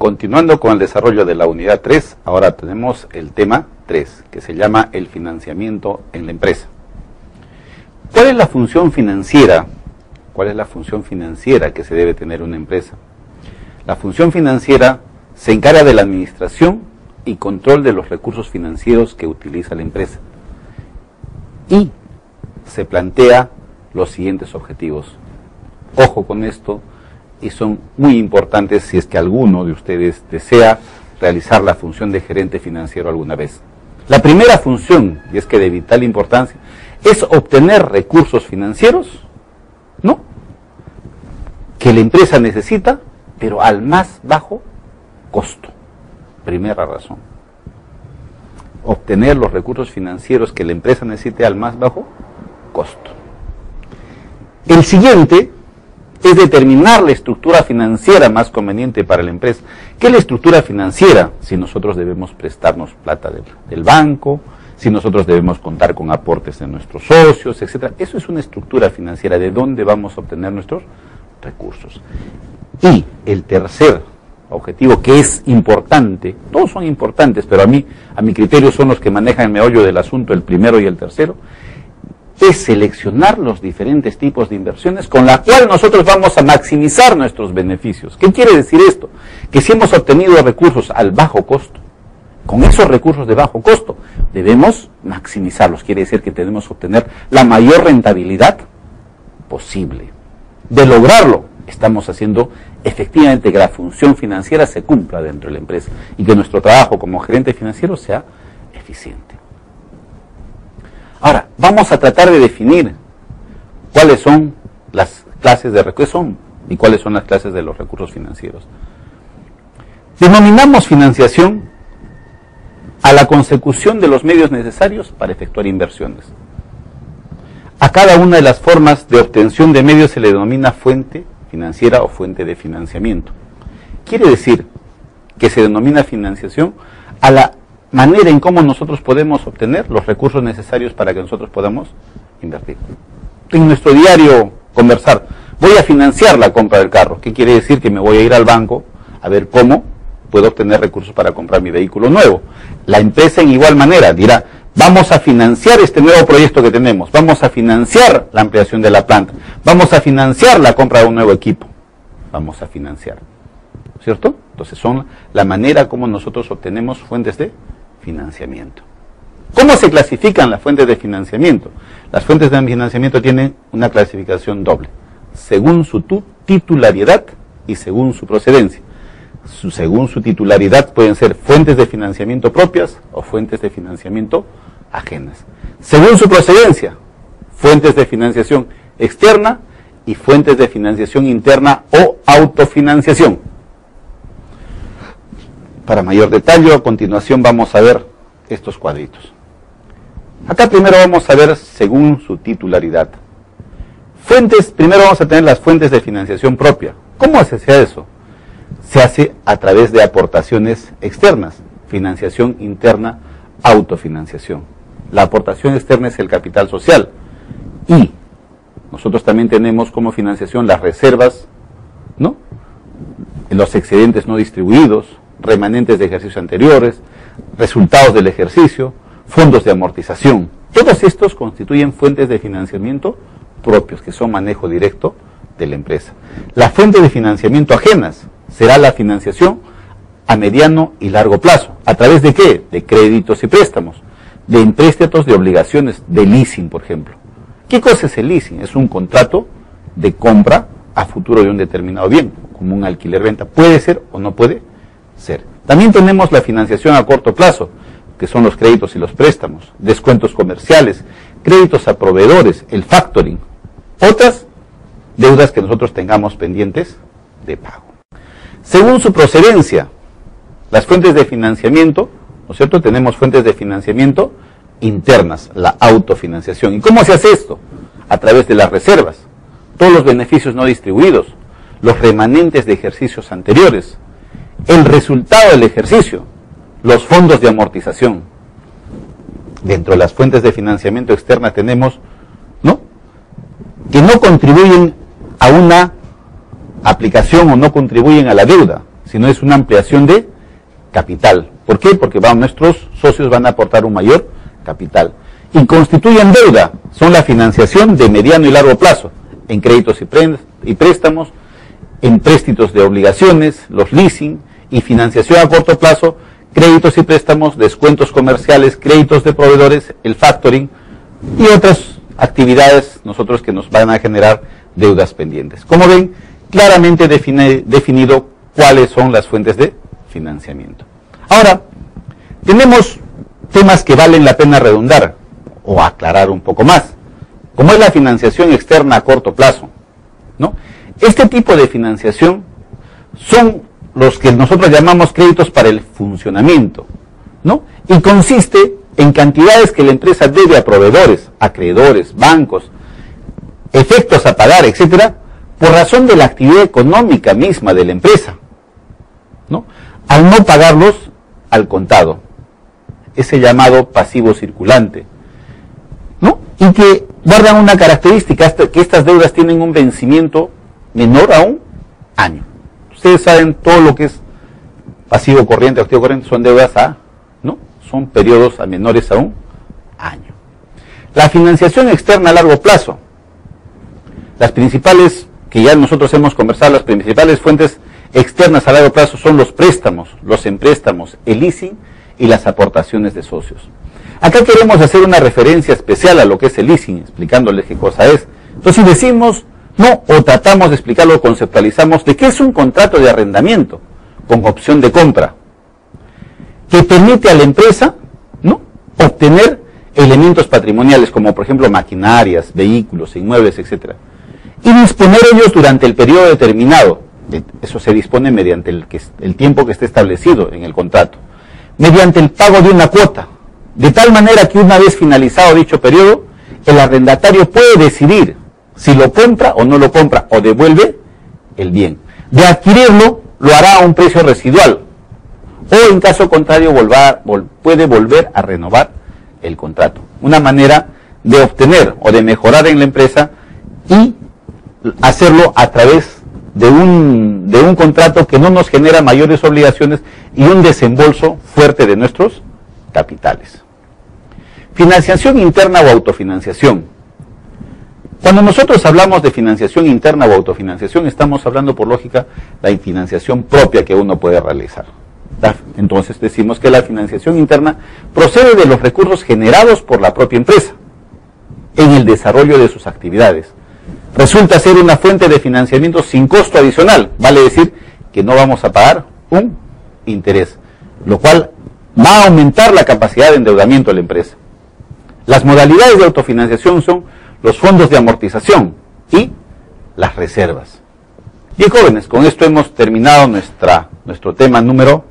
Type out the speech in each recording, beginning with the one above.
Continuando con el desarrollo de la unidad 3, ahora tenemos el tema 3, que se llama el financiamiento en la empresa. ¿Cuál es la función financiera? ¿Cuál es la función financiera que se debe tener una empresa? La función financiera se encarga de la administración y control de los recursos financieros que utiliza la empresa. Y se plantea los siguientes objetivos. Ojo con esto, y son muy importantes si es que alguno de ustedes desea realizar la función de gerente financiero alguna vez. La primera función, y es que de vital importancia, es obtener recursos financieros, ¿no?, que la empresa necesita, pero al más bajo costo. Primera razón. Obtener los recursos financieros que la empresa necesite al más bajo costo. El siguiente es determinar la estructura financiera más conveniente para la empresa. ¿Qué es la estructura financiera? Si nosotros debemos prestarnos plata del banco, si nosotros debemos contar con aportes de nuestros socios, etc. Eso es una estructura financiera, de dónde vamos a obtener nuestros recursos. Y el tercer objetivo, que es importante, todos son importantes, pero a mi criterio son los que manejan el meollo del asunto, el primero y el tercero, es seleccionar los diferentes tipos de inversiones con la cual nosotros vamos a maximizar nuestros beneficios. ¿Qué quiere decir esto? Que si hemos obtenido recursos al bajo costo, con esos recursos de bajo costo debemos maximizarlos. Quiere decir que tenemos que obtener la mayor rentabilidad posible. De lograrlo, estamos haciendo efectivamente que la función financiera se cumpla dentro de la empresa y que nuestro trabajo como gerente financiero sea eficiente. Ahora, vamos a tratar de definir cuáles son las clases de recursos y cuáles son las clases de los recursos financieros. Denominamos financiación a la consecución de los medios necesarios para efectuar inversiones. A cada una de las formas de obtención de medios se le denomina fuente financiera o fuente de financiamiento. Quiere decir que se denomina financiación a la manera en cómo nosotros podemos obtener los recursos necesarios para que nosotros podamos invertir. En nuestro diario conversar, voy a financiar la compra del carro. ¿Qué quiere decir? Que me voy a ir al banco a ver cómo puedo obtener recursos para comprar mi vehículo nuevo. La empresa en igual manera dirá, vamos a financiar este nuevo proyecto que tenemos, vamos a financiar la ampliación de la planta, vamos a financiar la compra de un nuevo equipo, vamos a financiar, ¿cierto? Entonces son la manera como nosotros obtenemos fuentes de financiamiento. ¿Cómo se clasifican las fuentes de financiamiento? Las fuentes de financiamiento tienen una clasificación doble, según su titularidad y según su procedencia. Según su titularidad pueden ser fuentes de financiamiento propias o fuentes de financiamiento ajenas. Según su procedencia, fuentes de financiación externa y fuentes de financiación interna o autofinanciación. Para mayor detalle, a continuación vamos a ver estos cuadritos. Acá primero vamos a ver según su titularidad. Primero vamos a tener las fuentes de financiación propia. ¿Cómo se hace eso? Se hace a través de aportaciones externas, financiación interna, autofinanciación. La aportación externa es el capital social y nosotros también tenemos como financiación las reservas, ¿no?, los excedentes no distribuidos, remanentes de ejercicios anteriores, resultados del ejercicio, fondos de amortización. Todos estos constituyen fuentes de financiamiento propios, que son manejo directo de la empresa. Las fuentes de financiamiento ajenas será la financiación a mediano y largo plazo. ¿A través de qué? De créditos y préstamos, de empréstitos de obligaciones, de leasing, por ejemplo. ¿Qué cosa es el leasing? Es un contrato de compra a futuro de un determinado bien, como un alquiler-venta. Puede ser o no puede ser. También tenemos la financiación a corto plazo, que son los créditos y los préstamos, descuentos comerciales, créditos a proveedores, el factoring, otras deudas que nosotros tengamos pendientes de pago. Según su procedencia, las fuentes de financiamiento, ¿no es cierto? Tenemos fuentes de financiamiento internas, la autofinanciación. ¿Y cómo se hace esto? A través de las reservas, todos los beneficios no distribuidos, los remanentes de ejercicios anteriores, el resultado del ejercicio, los fondos de amortización. Dentro de las fuentes de financiamiento externa tenemos, ¿no?, que no contribuyen a una aplicación o no contribuyen a la deuda, sino es una ampliación de capital. ¿Por qué? Porque nuestros socios van a aportar un mayor capital. Y constituyen deuda, son la financiación de mediano y largo plazo, en créditos y préstamos, en préstitos de obligaciones, los leasing, y financiación a corto plazo, créditos y préstamos, descuentos comerciales, créditos de proveedores, el factoring y otras actividades nosotros que nos van a generar deudas pendientes. Como ven, claramente definido cuáles son las fuentes de financiamiento. Ahora, tenemos temas que valen la pena redundar o aclarar un poco más, como es la financiación externa a corto plazo, ¿no? Este tipo de financiación son los que nosotros llamamos créditos para el funcionamiento, ¿no? Y consiste en cantidades que la empresa debe a proveedores, acreedores, bancos, efectos a pagar, etcétera, por razón de la actividad económica misma de la empresa, ¿no? Al no pagarlos al contado, ese llamado pasivo circulante, ¿no? Y que guardan una característica, que estas deudas tienen un vencimiento menor a un año. Ustedes saben todo lo que es pasivo corriente, activo corriente, son deudas ¿no? Son periodos a menores a un año. La financiación externa a largo plazo, las principales, que ya nosotros hemos conversado, las principales fuentes externas a largo plazo son los préstamos, los empréstamos, el leasing y las aportaciones de socios. Acá queremos hacer una referencia especial a lo que es el leasing, explicándoles qué cosa es. Entonces, si decimos, no, o tratamos de explicarlo, o conceptualizamos, de qué es un contrato de arrendamiento con opción de compra, que permite a la empresa, ¿no?, obtener elementos patrimoniales, como por ejemplo maquinarias, vehículos, inmuebles, etcétera, y disponer ellos durante el periodo determinado. Eso se dispone mediante el tiempo que esté establecido en el contrato, mediante el pago de una cuota, de tal manera que una vez finalizado dicho periodo, el arrendatario puede decidir si lo compra o no lo compra, o devuelve el bien. De adquirirlo, lo hará a un precio residual, o en caso contrario puede volver a renovar el contrato. Una manera de obtener o de mejorar en la empresa y hacerlo a través de un contrato que no nos genera mayores obligaciones y un desembolso fuerte de nuestros capitales. Financiación interna o autofinanciación. Cuando nosotros hablamos de financiación interna o autofinanciación, estamos hablando por lógica de la financiación propia que uno puede realizar. Entonces decimos que la financiación interna procede de los recursos generados por la propia empresa en el desarrollo de sus actividades. Resulta ser una fuente de financiamiento sin costo adicional, vale decir que no vamos a pagar un interés, lo cual va a aumentar la capacidad de endeudamiento de la empresa. Las modalidades de autofinanciación son los fondos de amortización y las reservas. Bien, jóvenes, con esto hemos terminado nuestro tema número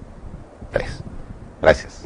3. Gracias.